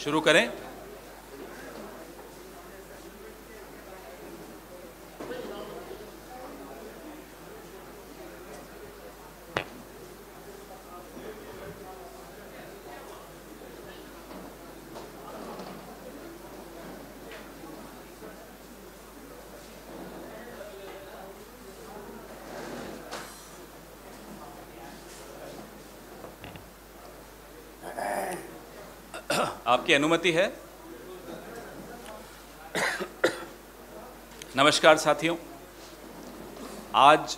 शुरू करें। आपकी अनुमति है। नमस्कार साथियों, आज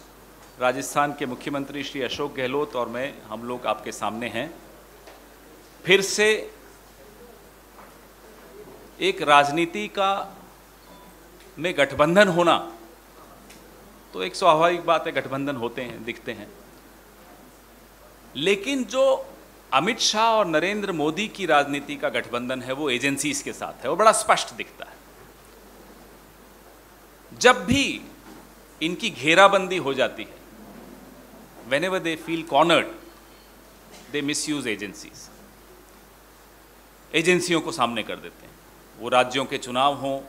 राजस्थान के मुख्यमंत्री श्री अशोक गहलोत और मैं हम लोग आपके सामने हैं। फिर से एक राजनीति का में गठबंधन होना तो एक स्वाभाविक बात है, गठबंधन होते हैं, दिखते हैं। लेकिन जो अमित शाह और नरेंद्र मोदी की राजनीति का गठबंधन है वो एजेंसीज के साथ है, वो बड़ा स्पष्ट दिखता है। जब भी इनकी घेराबंदी हो जाती है, whenever they feel cornered, they misuse agencies। एजेंसियों को सामने कर देते हैं। वो राज्यों के चुनाव हो,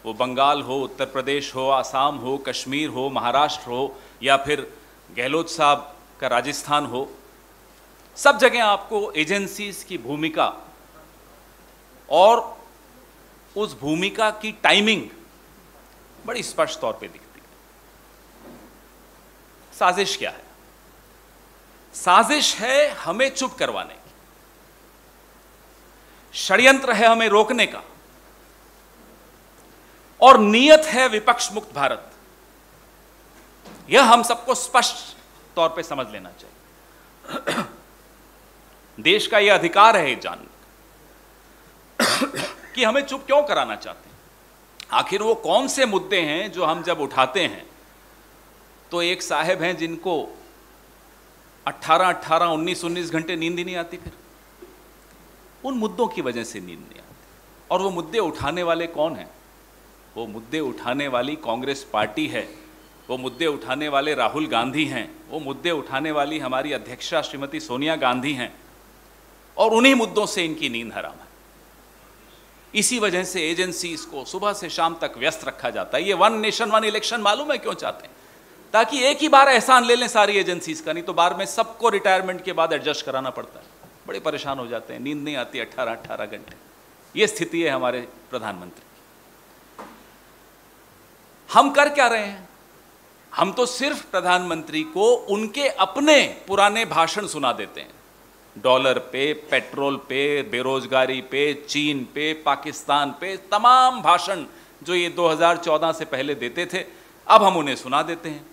वो बंगाल हो, उत्तर प्रदेश हो, आसाम हो, कश्मीर हो, महाराष्ट्र हो, या फिर गहलोत साहब का राजस्थान हो, सब जगह आपको एजेंसीज की भूमिका और उस भूमिका की टाइमिंग बड़ी स्पष्ट तौर पे दिखती है। साजिश क्या है? साजिश है हमें चुप करवाने की, षड्यंत्र है हमें रोकने का, और नीयत है विपक्ष मुक्त भारत। यह हम सबको स्पष्ट तौर पे समझ लेना चाहिए। देश का यह अधिकार है जानने कि हमें चुप क्यों कराना चाहते हैं। आखिर वो कौन से मुद्दे हैं जो हम जब उठाते हैं तो एक साहब हैं जिनको 18-18, 19-19 घंटे नींद ही नहीं आती। फिर उन मुद्दों की वजह से नींद नहीं आती। और वो मुद्दे उठाने वाले कौन हैं? वो मुद्दे उठाने वाली कांग्रेस पार्टी है, वो मुद्दे उठाने वाले राहुल गांधी हैं, वो मुद्दे उठाने वाली हमारी अध्यक्षा श्रीमती सोनिया गांधी हैं, और उन्हीं मुद्दों से इनकी नींद हराम है। इसी वजह से एजेंसीज को सुबह से शाम तक व्यस्त रखा जाता है। ये वन नेशन वन इलेक्शन मालूम है क्यों चाहते हैं? ताकि एक ही बार एहसान ले लें सारी एजेंसीज का, नहीं तो बार में सबको रिटायरमेंट के बाद एडजस्ट कराना पड़ता है। बड़े परेशान हो जाते हैं, नींद नहीं आती 18-18 घंटे। ये स्थिति है हमारे प्रधानमंत्री की। हम कर क्या रहे हैं? हम तो सिर्फ प्रधानमंत्री को उनके अपने पुराने भाषण सुना देते हैं। डॉलर पे, पेट्रोल पे, बेरोजगारी पे, चीन पे, पाकिस्तान पे, तमाम भाषण जो ये 2014 से पहले देते थे, अब हम उन्हें सुना देते हैं।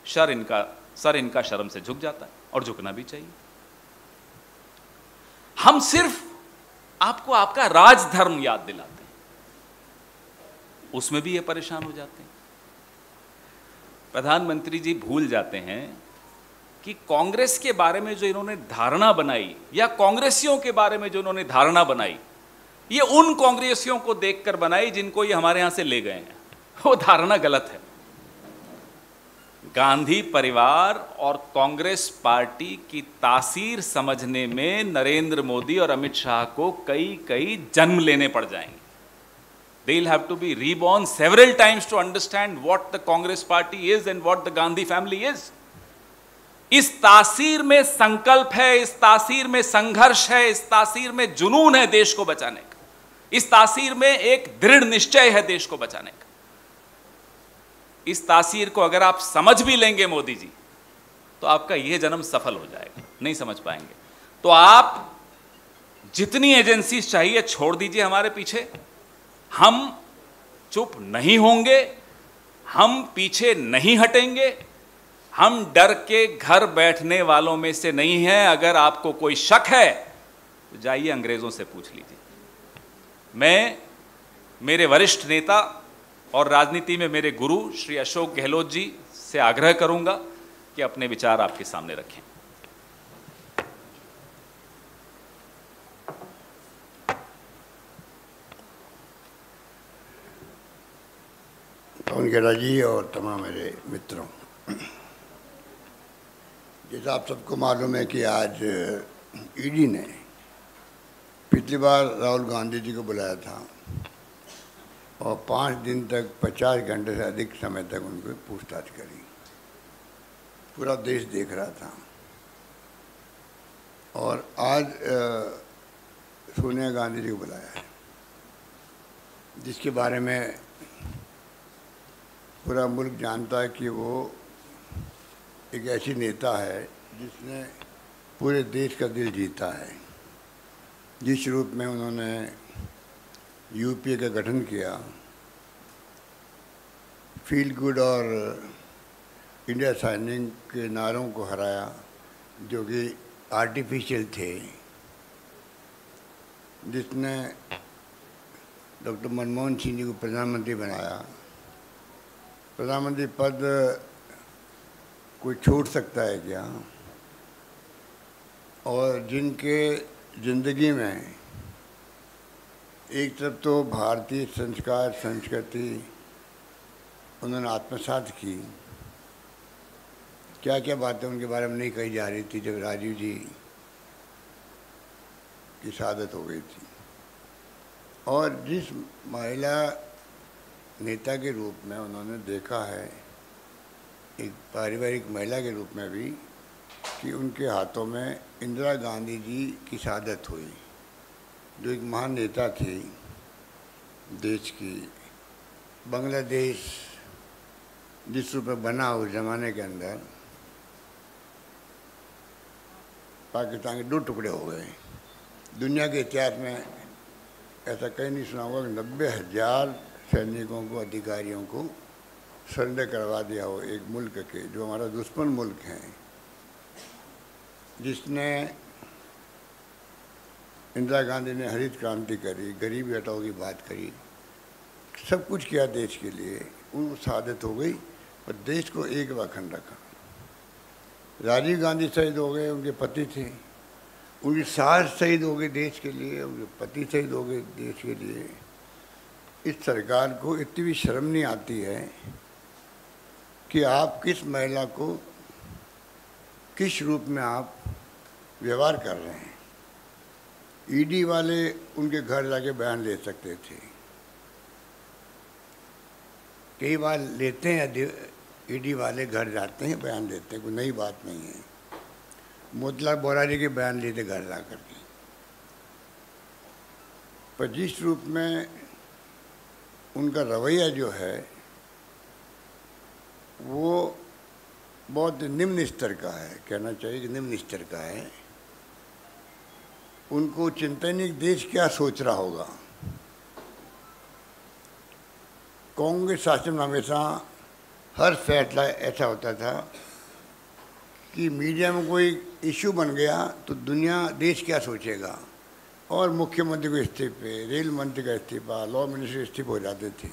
सर इनका शर्म से झुक जाता है, और झुकना भी चाहिए। हम सिर्फ आपको आपका राजधर्म याद दिलाते हैं, उसमें भी ये परेशान हो जाते हैं। प्रधानमंत्री जी भूल जाते हैं कि कांग्रेस के बारे में जो इन्होंने धारणा बनाई, या कांग्रेसियों के बारे में जो इन्होंने धारणा बनाई, ये उन कांग्रेसियों को देखकर बनाई जिनको ये हमारे यहां से ले गए हैं। वो धारणा गलत है। गांधी परिवार और कांग्रेस पार्टी की तासीर समझने में नरेंद्र मोदी और अमित शाह को कई जन्म लेने पड़ जाएंगे। They'll have to be reborn several times to understand what the Congress party is and what the Gandhi family is. इस तासीर में संकल्प है, इस तासीर में संघर्ष है, इस तासीर में जुनून है देश को बचाने का, इस तासीर में एक दृढ़ निश्चय है देश को बचाने का। इस तासीर को अगर आप समझ भी लेंगे मोदी जी, तो आपका यह जन्म सफल हो जाएगा। नहीं समझ पाएंगे तो आप जितनी एजेंसीज चाहिए छोड़ दीजिए हमारे पीछे। हम चुप नहीं होंगे, हम पीछे नहीं हटेंगे, हम डर के घर बैठने वालों में से नहीं हैं। अगर आपको कोई शक है तो जाइए अंग्रेजों से पूछ लीजिए। मैं मेरे वरिष्ठ नेता और राजनीति में मेरे गुरु श्री अशोक गहलोत जी से आग्रह करूंगा कि अपने विचार आपके सामने रखें। पवन खेड़ा जी और तमाम मेरे मित्रों, जैसा आप सबको मालूम है कि आज ईडी ने पिछली बार राहुल गांधी जी को बुलाया था और 5 दिन तक 50 घंटे से अधिक समय तक उनको पूछताछ करी। पूरा देश देख रहा था। और आज सोनिया गांधी जी को बुलाया है, जिसके बारे में पूरा मुल्क जानता है कि वो एक ऐसी नेता है जिसने पूरे देश का दिल जीता है। जिस रूप में उन्होंने यूपीए का गठन किया, फील गुड और इंडिया साइनिंग के नारों को हराया, जो कि आर्टिफिशियल थे, जिसने डॉक्टर मनमोहन सिंह जी को प्रधानमंत्री बनाया। प्रधानमंत्री पद कोई छोड़ सकता है क्या? और जिनके ज़िंदगी में एक तरफ तो भारतीय संस्कार संस्कृति उन्होंने आत्मसात की, क्या क्या बातें उनके बारे में नहीं कही जा रही थी जब राजीव जी की शहादत हो गई थी। और जिस महिला नेता के रूप में उन्होंने देखा है, एक पारिवारिक महिला के रूप में भी, कि उनके हाथों में इंदिरा गांधी जी की शहादत हुई, जो एक महान नेता थी देश की। बांग्लादेश जिस रूप में बना उस ज़माने के अंदर, पाकिस्तान के 2 टुकड़े हो गए। दुनिया के इतिहास में ऐसा कहीं नहीं सुना होगा कि 90,000 सैनिकों को, अधिकारियों को सरेंडर करवा दिया हो एक मुल्क के, जो हमारा दुश्मन मुल्क है, जिसने इंदिरा गांधी ने हरित क्रांति करी, गरीबी हटाओ की बात करी, सब कुछ किया देश के लिए। उनको शहादत हो गई, पर देश को एक अखंड रखा। राजीव गांधी शहीद हो गए, उनके पति थे। उनकी सास शहीद हो गई देश के लिए, उनके पति शहीद हो गए देश के लिए। इस सरकार को इतनी भी शर्म नहीं आती है कि आप किस महिला को किस रूप में आप व्यवहार कर रहे हैं। ईडी वाले उनके घर जाके बयान ले सकते थे, कई बार लेते हैं, ईडी वाले घर जाते हैं, बयान लेते हैं, कोई नई बात नहीं है। मोतीलाल बोराजी के बयान लिए थे घर ला करके। पर जिस रूप में उनका रवैया जो है वो बहुत निम्न स्तर का है, कहना चाहिए कि निम्न स्तर का है। उनको चिंता नहीं देश क्या सोच रहा होगा। कांग्रेस शासन में हमेशा हर फैसला ऐसा होता था कि मीडिया में कोई इशू बन गया तो दुनिया देश क्या सोचेगा, और मुख्यमंत्री को इस्तीफे, रेल मंत्री का इस्तीफा, लॉ मिनिस्टर इस्तीफे हो जाते थे।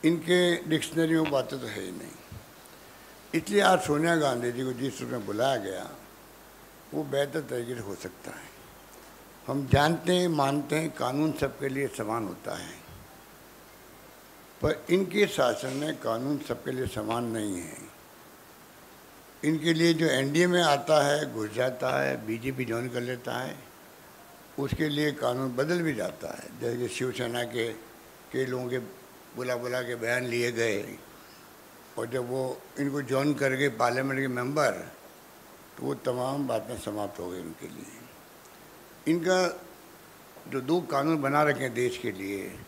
इनके डिक्शनरी में बातें तो है ही नहीं। इसलिए आज सोनिया गांधी जी को जिस रूप में बुलाया गया वो बेहतर तरीके से हो सकता है। हम जानते हैं, मानते हैं, कानून सबके लिए समान होता है, पर इनके शासन में कानून सबके लिए समान नहीं है। इनके लिए जो एनडीए में आता है, घुस जाता है, बीजेपी ज्वाइन कर लेता है, उसके लिए कानून बदल भी जाता है। जैसे शिवसेना के कई लोगों के बुला के बयान लिए गए, और जब वो इनको ज्वाइन कर गए पार्लियामेंट के मेंबर, तो वो तमाम बातें समाप्त हो गई उनके लिए। इनका जो 2 कानून बना रखे हैं देश के लिए,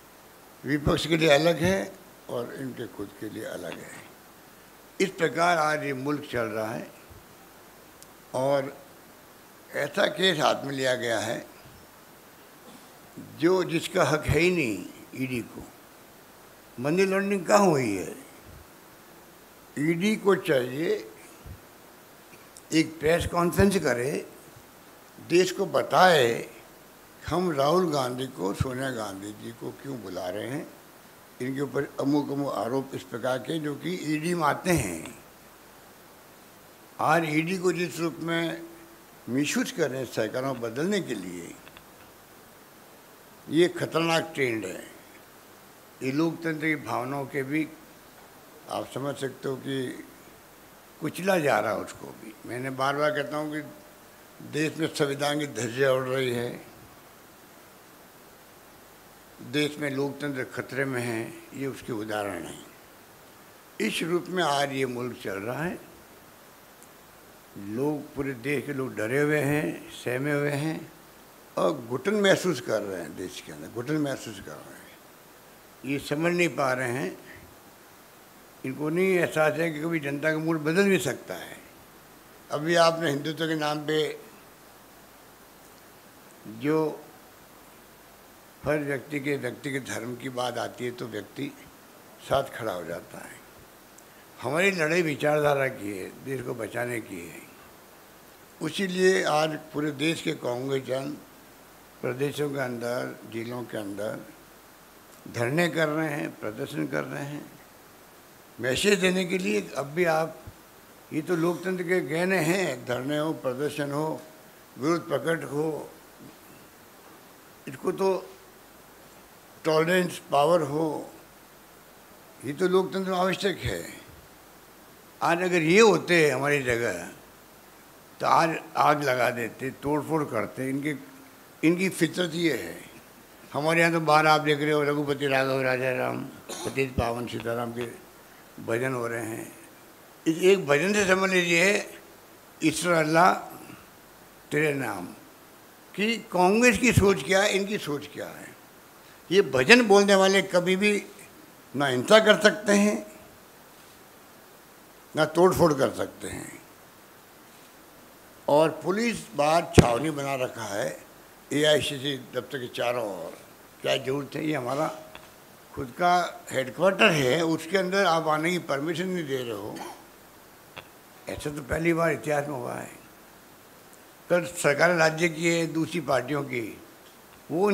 विपक्ष के लिए अलग है और इनके खुद के लिए अलग है। इस प्रकार आज ये मुल्क चल रहा है। और ऐसा केस हाथ में लिया गया है जो जिसका हक है ही नहीं। ईडी को मनी लॉन्ड्रिंग कहाँ हुई है? ईडी को चाहिए एक प्रेस कॉन्फ्रेंस करे, देश को बताए हम राहुल गांधी को, सोनिया गांधी जी को क्यों बुला रहे हैं, इनके ऊपर अमुक आरोप इस प्रकार के जो कि ईडी में आते हैं। आज ईडी को जिस रूप में मिसयूज कर रहे हैं सरकारों बदलने के लिए, ये खतरनाक ट्रेंड है। ये लोकतंत्र की भावनाओं के भी आप समझ सकते हो कि कुचला जा रहा है उसको भी। मैंने बार बार कहता हूँ कि देश में संविधान की धज्जियाँ उड़ रही है, देश में लोकतंत्र खतरे में है, ये उसके उदाहरण हैं। इस रूप में आज ये मुल्क चल रहा है। लोग, पूरे देश के लोग डरे हुए हैं, सहमे हुए हैं और घुटन महसूस कर रहे हैं। देश के अंदर घुटन महसूस कर रहे हैं। ये समझ नहीं पा रहे हैं, इनको नहीं एहसास है कि कभी जनता का मूड बदल भी सकता है। अभी आपने हिंदुत्व के नाम पे जो हर व्यक्ति के व्यक्तिगत धर्म की बात आती है तो व्यक्ति साथ खड़ा हो जाता है। हमारी लड़ाई विचारधारा की है, देश को बचाने की है। उसीलिए आज पूरे देश के कांग्रेस जन प्रदेशों के अंदर, जिलों के अंदर धरने कर रहे हैं, प्रदर्शन कर रहे हैं, मैसेज देने के लिए। अब भी आप, ये तो लोकतंत्र के गहने हैं, धरने हो, प्रदर्शन हो, विरोध प्रकट हो, इसको तो टॉलरेंस पावर हो, ये तो लोकतंत्र में आवश्यक है। आज अगर ये होते हमारी जगह तो आज आग लगा देते, तोड़फोड़ करते। इनकी फितरत ये है। हमारे यहाँ तो बाहर आप देख रहे हो, रघुपति राघव राजा राम, पतित पावन सीताराम के भजन हो रहे हैं। इस एक भजन से समझ लीजिए, ईश्वर अल्लाह तेरे नाम, कि कांग्रेस की सोच क्या है, इनकी सोच क्या है। ये भजन बोलने वाले कभी भी ना हिंसा कर सकते हैं, ना तोड़फोड़ कर सकते हैं। और पुलिस बाहर छावनी बना रखा है AICC दफ्तर के चारों ओर। क्या जरूरत है? ये हमारा खुद का हेडक्वार्टर है, उसके अंदर आप आने की परमिशन नहीं दे रहे हो। ऐसा तो पहली बार इतिहास में हुआ है। कल सरकार राज्य की है, दूसरी पार्टियों की, वो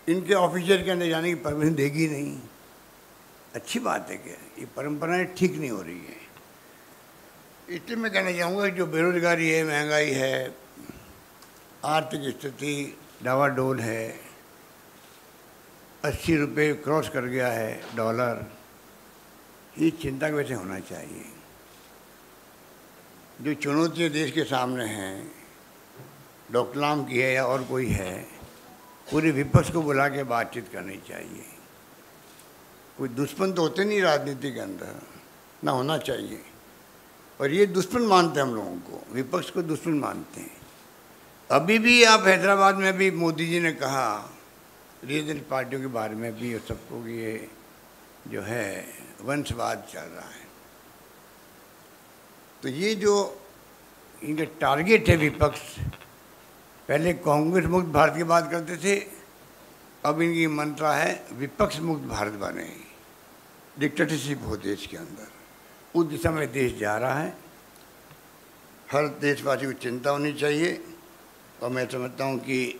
इनके ऑफिसर के अंदर जाने की परमिशन देगी नहीं। अच्छी बात है क्या? ये परंपराएं ठीक नहीं हो रही है। इसलिए मैं कहना चाहूँगा कि जो बेरोजगारी है, महंगाई है, आर्थिक स्थिति डावाडोल है, 80 रुपये क्रॉस कर गया है डॉलर, ये चिंता का विषय होना चाहिए। जो चुनौतियाँ देश के सामने हैं, डोकलाम की है या और कोई है, पूरे विपक्ष को बुला के बातचीत करनी चाहिए। कोई दुश्मन तो होते नहीं राजनीति के अंदर, ना होना चाहिए। और ये दुश्मन मानते हैं हम लोगों को, विपक्ष को दुश्मन मानते हैं। अभी भी आप हैदराबाद में भी मोदी जी ने कहा रीजनल पार्टियों के बारे में भी और सबको, ये जो है वंशवाद चल रहा है। तो ये जो इनका टारगेट है विपक्ष, पहले कांग्रेस मुक्त भारत की बात करते थे, अब इनकी मंत्रा है विपक्ष मुक्त भारत बने, डिक्टेटरशिप हो देश के अंदर। उस दिशा में देश जा रहा है। हर देशवासी को चिंता होनी चाहिए। और मैं समझता हूँ कि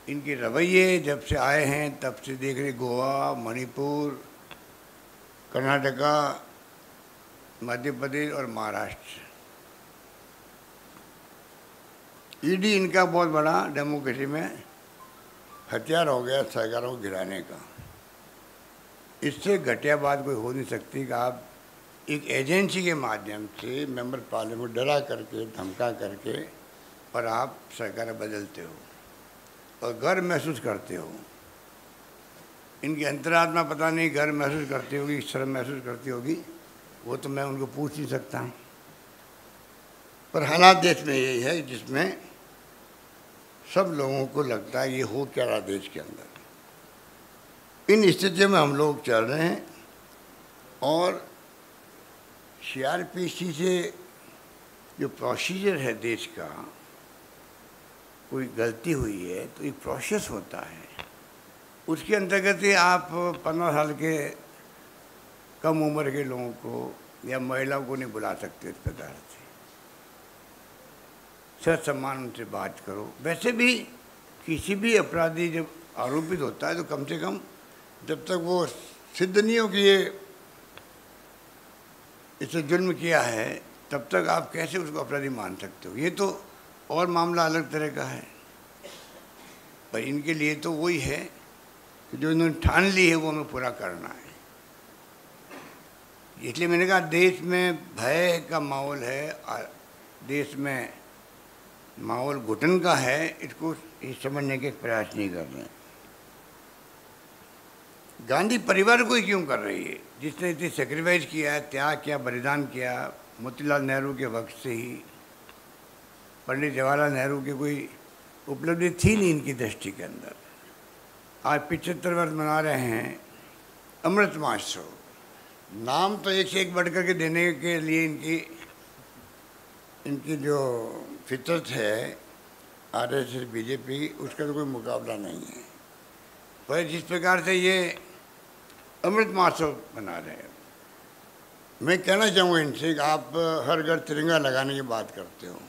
इनके रवैये जब से आए हैं तब से देख रहे, गोवा, मणिपुर, कर्नाटका, मध्य प्रदेश और महाराष्ट्र, ईडी इनका बहुत बड़ा डेमोक्रेसी में हथियार हो गया सरकारों को गिराने का। इससे घटिया बात कोई हो नहीं सकती कि आप एक एजेंसी के माध्यम से मेंबर पार्लियामेंट को डरा करके, धमका करके, और आप सरकार बदलते हो और गर्व महसूस करते हो। इनकी अंतरात्मा पता नहीं गर्व महसूस करती होगी, शर्म महसूस करती होगी, वो तो मैं उनको पूछ नहीं सकता। पर हालात देश में यही है जिसमें सब लोगों को लगता है ये हो क्या रहा देश के अंदर। इन स्थितियों में हम लोग चल रहे हैं। और CRPC से जो प्रोसीजर है देश का, कोई गलती हुई है तो एक प्रोसेस होता है, उसके अंतर्गत ही आप 15 साल के कम उम्र के लोगों को या महिलाओं को नहीं बुला सकते इस प्रकार से। सच सम्मान उनसे बात करो। वैसे भी किसी भी अपराधी जब आरोपित होता है तो कम से कम जब तक वो सिद्ध नहीं हो कि ये इससे जुल्म किया है, तब तक आप कैसे उसको अपराधी मान सकते हो। ये तो और मामला अलग तरह का है। पर इनके लिए तो वही है कि जो इन्होंने ठान ली है वो हमें पूरा करना है। इसलिए मैंने कहा देश में भय का माहौल है, देश में माहौल घुटन का है, इसको समझने के प्रयास नहीं कर रहे हैं। गांधी परिवार को ही क्यों कर रही है, जिसने इतनी सेक्रीफाइस किया है, त्याग किया, बलिदान किया। मोतीलाल नेहरू के वक्त से ही पंडित जवाहरलाल नेहरू की कोई उपलब्धि थी नहीं इनकी दृष्टि के अंदर। आज 75 वर्ष मना रहे हैं अमृत महोत्सव। नाम तो एक से एक बढ़ करके देने के लिए इनकी जो फितरत है आरएसएस बीजेपी, उसका तो कोई मुकाबला नहीं है। पर जिस प्रकार से ये अमृत महोत्सव मना रहे हैं, मैं कहना चाहूँगा इनसे कि आप हर घर तिरंगा लगाने की बात करते हो,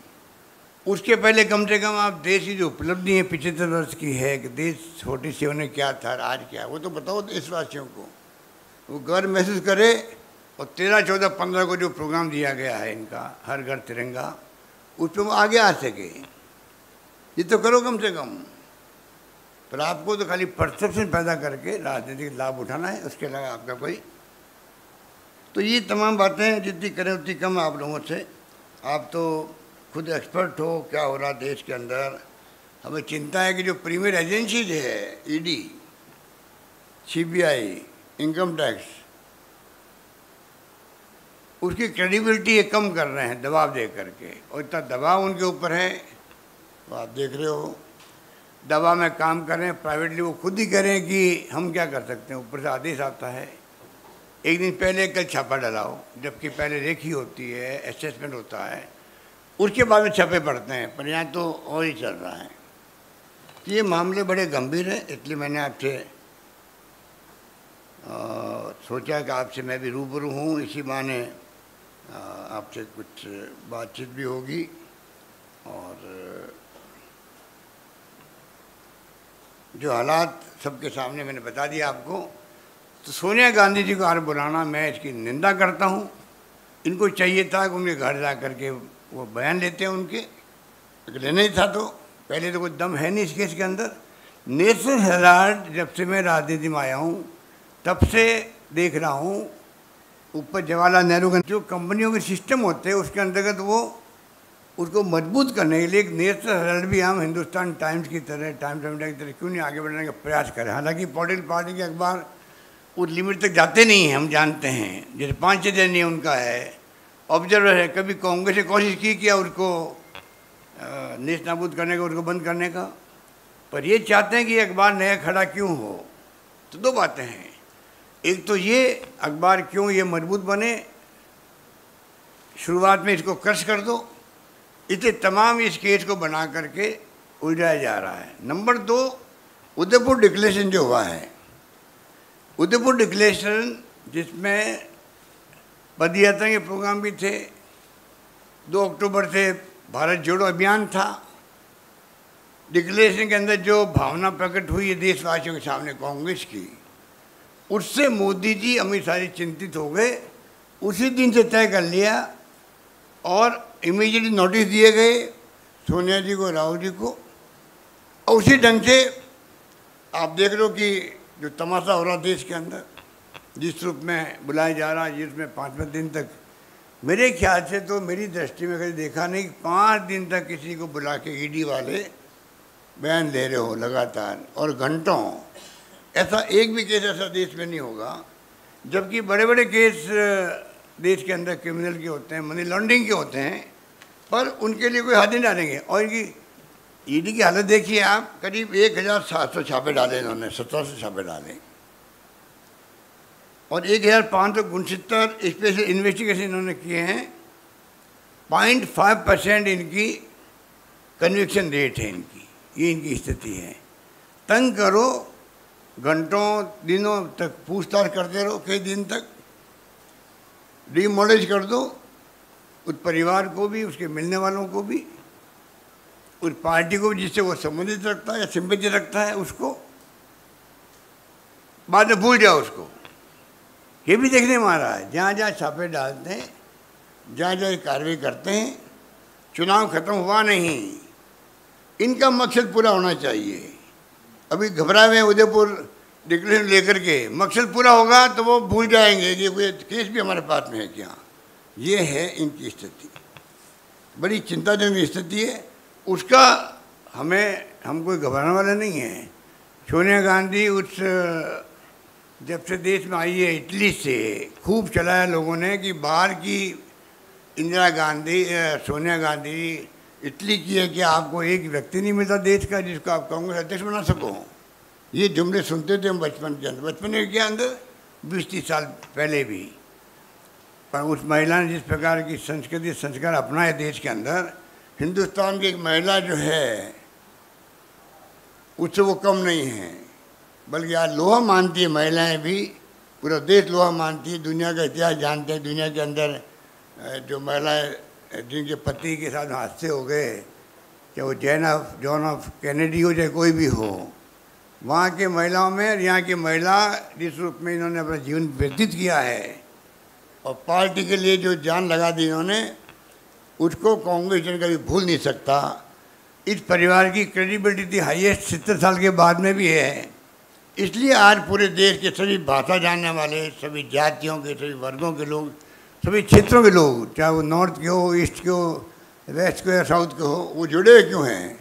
उसके पहले कम से कम आप देश की जो उपलब्धि है 75 वर्ष की है कि देश 47 में क्या था आज क्या, वो तो बताओ देशवासियों को, वो गर्व महसूस करे। और 13, 14, 15 को जो प्रोग्राम दिया गया है इनका हर घर तिरंगा, उस पर वो आगे आ सके, ये तो करो कम से कम। पर आपको तो खाली परसेप्शन पैदा करके राजनीतिक लाभ उठाना है, उसके अलावा आपका कोई। तो ये तमाम बातें जितनी करें उतनी कम आप लोगों से। आप तो खुद एक्सपर्ट हो क्या हो रहा देश के अंदर। हमें चिंता है कि जो प्रीमियर एजेंसीज है, ईडी, सीबीआई, इनकम टैक्स, उसकी क्रेडिबिलिटी ये कम कर रहे हैं दबाव दे करके। और इतना दबाव उनके ऊपर है, तो आप देख रहे हो दबाव में काम कर रहे हैं। प्राइवेटली वो खुद ही करें कि हम क्या कर सकते हैं, ऊपर से आदेश आता है। एक दिन पहले कल छापा डलाओ, जबकि पहले रेखी होती है, असेसमेंट होता है, उसके बाद में छापे पड़ते हैं। पर यहाँ तो और ही चल रहा है। ये मामले बड़े गंभीर हैं, इसलिए मैंने आपसे सोचा कि आपसे मैं भी रूबरू हूँ, इसी बहाने आपसे कुछ बातचीत भी होगी। और जो हालात सबके सामने मैंने बता दिया आपको। तो सोनिया गांधी जी को आज बुलाना, मैं इसकी निंदा करता हूँ। इनको चाहिए था कि उनके घर जा कर के वो बयान लेते हैं उनके, लेना ही था। तो पहले तो कोई दम है नहीं इस केस के अंदर। नेशनल हेराल्ड जब से मैं राजनीति में आया हूँ तब से देख रहा हूँ, ऊपर जवाहरलाल नेहरू का जो कंपनियों के सिस्टम होते हैं उसके अंतर्गत वो उसको मजबूत करने के लिए एक नेशनल हेराल्ड भी हम हिंदुस्तान टाइम्स की तरह, टाइम्स ऑफ इंडिया की तरह क्यों नहीं आगे बढ़ने का प्रयास करें। हालांकि पॉलिटिकल पार्टी के अखबार उस लिमिट तक जाते नहीं हैं, हम जानते हैं। जैसे 5-6 दिन नहीं उनका है, ऑब्जर्वर है। कभी कांग्रेस ने कोशिश की क्या उसको नेश नाबूद करने का, उसको बंद करने का। पर ये चाहते हैं कि अखबार नया खड़ा क्यों हो। तो दो बातें हैं, एक तो ये अखबार क्यों ये मजबूत बने, शुरुआत में इसको क्रश कर दो। इसे तमाम इस केस को बना करके उलझाया जा रहा है। नंबर 2, उदयपुर डिक्लेरेशन जो हुआ है, उदयपुर डिक्लेरेशन जिसमें पदयात्रा के प्रोग्राम भी थे, 2 अक्टूबर से भारत जोड़ो अभियान था। डिक्लेरेशन के अंदर जो भावना प्रकट हुई है देशवासियों के सामने कांग्रेस की, उससे मोदी जी, अमित शाह जी चिंतित हो गए। उसी दिन से तय कर लिया और इमीडिएटली नोटिस दिए गए सोनिया जी को, राहुल जी को। और उसी ढंग से आप देख रहे हो कि जो तमाशा हो रहा देश के अंदर, जिस रूप में बुलाया जा रहा है, जिसमें 5 दिन तक, मेरे ख्याल से तो मेरी दृष्टि में कभी देखा नहीं 5 दिन तक किसी को बुला के ईडी वाले बयान दे रहे हो लगातार और घंटों। ऐसा एक भी केस ऐसा देश में नहीं होगा। जबकि बड़े बड़े केस देश के अंदर क्रिमिनल के होते हैं, मनी लॉन्ड्रिंग के होते हैं, पर उनके लिए कोई हाथ नहीं डालेंगे। और इनकी ईडी की हालत देखिए आप, करीब 1700 छापे डाले इन्होंने, 1700 छापे डाले और 1569 स्पेशल इन्वेस्टिगेशन इन्होंने किए हैं। 0.5% इनकी कन्विक्शन रेट है इनकी, ये इनकी स्थिति है। तंग करो, घंटों दिनों तक पूछताछ करते रहो, कई दिन तक डिमोलिश कर दो उस परिवार को भी, उसके मिलने वालों को भी, उस पार्टी को भी जिससे वो संबंधित रखता है या सिंपैथी रखता है, उसको बाद में भूल जाओ उसको। ये भी देखने में आ रहा है, जहाँ जहाँ छापे डालते हैं, जहाँ जहाँ कार्रवाई करते हैं, चुनाव खत्म हुआ नहीं, इनका मकसद पूरा होना चाहिए। अभी घबराए हुए उदयपुर डिक्लेरेशन लेकर के, मकसद पूरा होगा तो वो भूल जाएंगे कि कोई केस भी हमारे पास में है क्या। ये है इनकी स्थिति, बड़ी चिंताजनक स्थिति है। उसका हम कोई घबराने वाले नहीं हैं। सोनिया गांधी उस जब से देश में आई है इटली से खूब चलाया लोगों ने कि बाहर की इंदिरा गांधी सोनिया गांधी इटली की है कि आपको एक व्यक्ति नहीं मिलता देश का जिसको आप कांग्रेस अध्यक्ष बना सको। ये जुमले सुनते थे हम बचपन के अंदर, बचपन के अंदर 20-30 साल पहले भी। पर उस महिला ने जिस प्रकार की संस्कृति संस्कार अपनाए देश के अंदर, हिंदुस्तान की एक महिला जो है उससे वो कम नहीं है, बल्कि आज लोहा मानती है महिलाएं भी, पूरा देश लोहा मानती है। दुनिया का इतिहास जानते हैं, दुनिया के अंदर जो महिलाएं जिनके पति के साथ हादसे हो गए, चाहे वो जॉन ऑफ कैनेडी हो चाहे कोई भी हो, वहाँ के महिलाओं में और यहाँ की महिला जिस रूप में इन्होंने अपना जीवन व्यतीत किया है और पार्टी के लिए जो जान लगा दी इन्होंने, उसको कांग्रेस जन कभी भूल नहीं सकता। इस परिवार की क्रेडिबिलिटी हाईएस्ट 70 साल के बाद में भी है। इसलिए आज पूरे देश के सभी भाषा जानने वाले, सभी जातियों के, सभी वर्गों के लोग, सभी क्षेत्रों के लोग, चाहे वो नॉर्थ के हो, ईस्ट के हो, वेस्ट के हो या साउथ के हो, वो जुड़े क्यों हैं?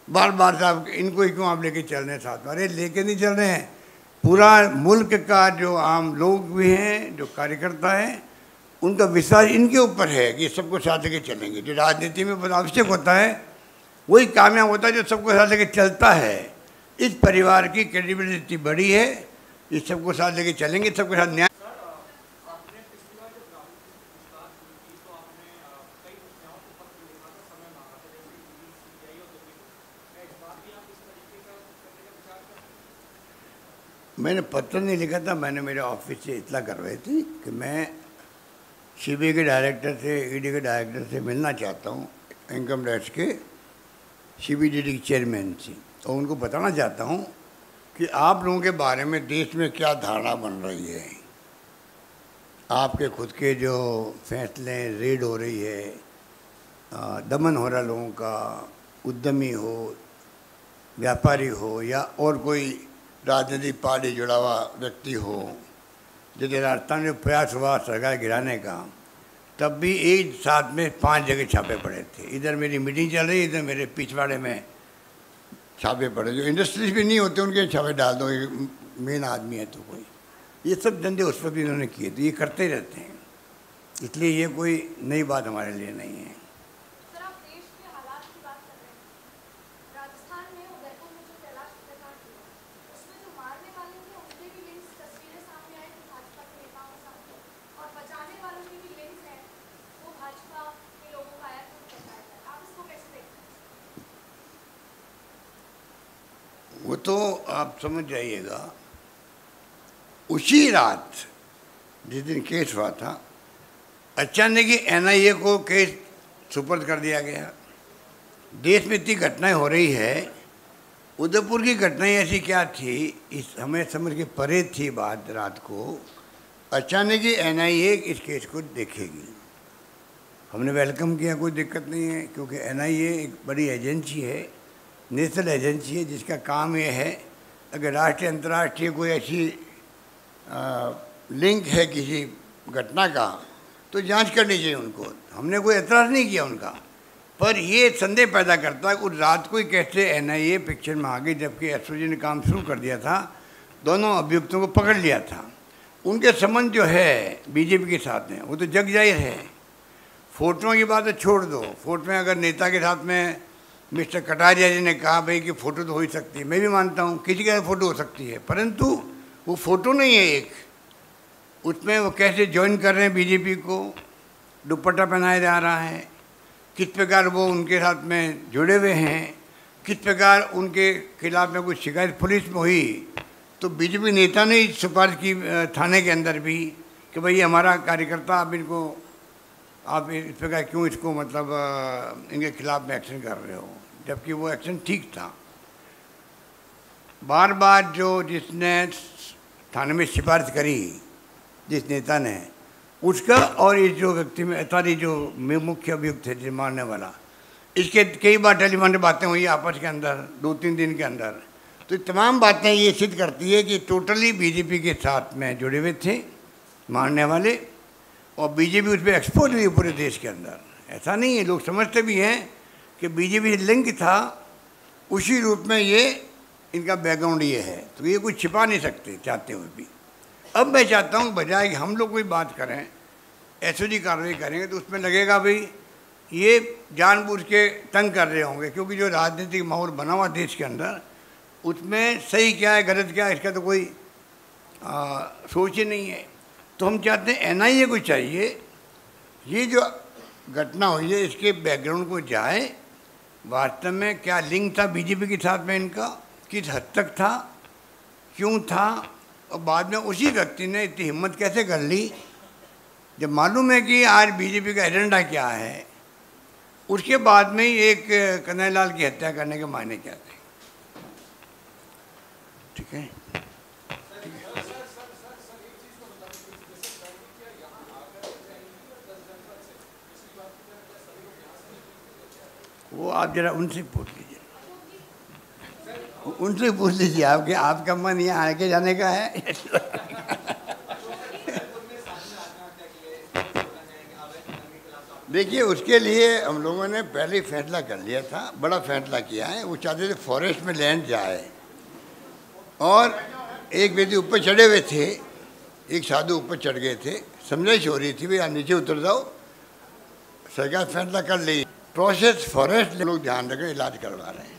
बार बार साहब इनको ही क्यों आप लेके चल रहे हैं साथ में? अरे लेके नहीं चल रहे हैं, पूरा मुल्क का जो आम लोग भी हैं, जो कार्यकर्ता हैं, उनका विश्वास इनके ऊपर है कि सबको साथ लेके चलेंगे। जो राजनीति में बहुत आवश्यक होता है वही कामयाब होता है जो सबको साथ लेके चलता है। इस परिवार की क्रेडिबिलिटी बड़ी है, ये सबको साथ लेके चलेंगे, सबके साथ न्याय। मैंने पत्र नहीं लिखा था, मैंने मेरे ऑफिस से इतला करवाई थी कि मैं सीबीआई के डायरेक्टर से, ईडी के डायरेक्टर से मिलना चाहता हूँ, इनकम टैक्स के सीबीडीटी के चेयरमैन से, और उनको बताना चाहता हूँ कि आप लोगों के बारे में देश में क्या धारणा बन रही है। आपके खुद के जो फैसले, रेड हो रही है, दमन हो रहा लोगों का, उद्यमी हो, व्यापारी हो या और कोई राजनीतिक पार्टी जुड़ा हुआ व्यक्ति हो, जैसे राजस्थान में प्रयास हुआ सरकार गिराने का, तब भी एक साथ में 5 जगह छापे पड़े थे। इधर मेरी मीटिंग चल रही, इधर मेरे पिछवाड़े में छापे पड़े। जो इंडस्ट्रीज भी नहीं होते उनके छापे डाल दो, मेन आदमी है तो कोई। ये सब धंधे उस पर भी उन्होंने किए, तो ये करते ही रहते हैं, इसलिए ये कोई नई बात हमारे लिए नहीं है। वो तो आप समझ जाइएगा, उसी रात जिस दिन केस हुआ था, अचानक ही एनआईए को केस सुपर्द कर दिया गया। देश में इतनी घटनाएं हो रही है, उदयपुर की घटनाएं ऐसी क्या थी, इस हमें समझ के परे थी बात। रात को अचानक ही एनआईए इस केस को देखेगी। हमने वेलकम किया, कोई दिक्कत नहीं है, क्योंकि एनआईए एक बड़ी एजेंसी है, नेशनल एजेंसी है, जिसका काम ये है अगर राष्ट्रीय अंतर्राष्ट्रीय कोई ऐसी लिंक है किसी घटना का तो जांच करनी चाहिए उनको। हमने कोई एतराज़ नहीं किया उनका, पर ये संदेह पैदा करता है उस रात को ही कैसे एनआईए पिक्चर में आ गई, जबकि एसओजी ने काम शुरू कर दिया था, दोनों अभियुक्तों को पकड़ लिया था। उनके संबंध जो है बीजेपी के साथ में वो तो जग जाहिर है। फोटों की बात छोड़ दो, फोटो में अगर नेता के साथ में मिस्टर कटारिया जी ने कहा भाई कि फ़ोटो तो हो ही सकती है, मैं भी मानता हूँ किसी के साथ फ़ोटो हो सकती है, परंतु वो फ़ोटो नहीं है एक, उसमें वो कैसे ज्वाइन कर रहे हैं बीजेपी को, दुपट्टा पहनाया जा रहा है, किस प्रकार वो उनके साथ में जुड़े हुए हैं, किस प्रकार उनके खिलाफ में कोई शिकायत पुलिस में हुई तो बीजेपी नेता ने सिफारिश की थाने के अंदर भी कि भाई हमारा कार्यकर्ता, आप इस प्रकार क्यों इसको मतलब इनके खिलाफ में एक्शन कर रहे हो, जबकि वो एक्शन ठीक था। बार बार जो जिसने थाने में सिफारिश करी, जिस नेता ने, उसका और इस जो व्यक्ति में सारी जो मुख्य अभियुक्त थे मारने वाला, इसके कई बार टेलीफोन पर बातें हुई आपस के अंदर 2-3 दिन के अंदर। तो ये तमाम बातें ये सिद्ध करती है कि टोटली बीजेपी के साथ में जुड़े हुए थे मारने वाले, और बीजेपी उस पर एक्सपोज हुई पूरे देश के अंदर। ऐसा नहीं है, लोग समझते भी हैं कि बीजेपी लिंक था, उसी रूप में ये इनका बैकग्राउंड ये है, तो ये कुछ छिपा नहीं सकते चाहते हुए भी। अब मैं चाहता हूँ बजाय कि हम लोग कोई बात करें, एसओजी कार्रवाई करेंगे तो उसमें लगेगा भाई ये जानबूझ के तंग कर रहे होंगे, क्योंकि जो राजनीतिक माहौल बना हुआ देश के अंदर उसमें सही क्या है गलत क्या है इसका तो कोई सोच ही नहीं है। तो हम चाहते हैं एनआईए को चाहिए ये जो घटना हुई है इसके बैकग्राउंड को जाए, वास्तव में क्या लिंक था बीजेपी के साथ में इनका, किस हद तक था, क्यों था, और बाद में उसी व्यक्ति ने इतनी हिम्मत कैसे कर ली जब मालूम है कि आज बीजेपी का एजेंडा क्या है, उसके बाद में ही एक कन्हैयालाल की हत्या करने के मायने क्या थे। ठीक है, वो आप जरा उनसे पूछ लीजिए, उनसे पूछ लीजिए आपके आपका मन यहाँ आके जाने का है। देखिए उसके लिए हम लोगों ने पहले ही फैसला कर लिया था, बड़ा फैसला किया है। वो चाहते थे फॉरेस्ट में लैंड जाए और एक व्यक्ति ऊपर चढ़े हुए थे, एक साधु ऊपर चढ़ गए थे, समझाइश हो रही थी भाई आप नीचे उतर जाओ, सरकार फैसला कर ली। प्रोसेस फॉरेस्ट लोग ध्यान रखें, इलाज करवा रहे हैं।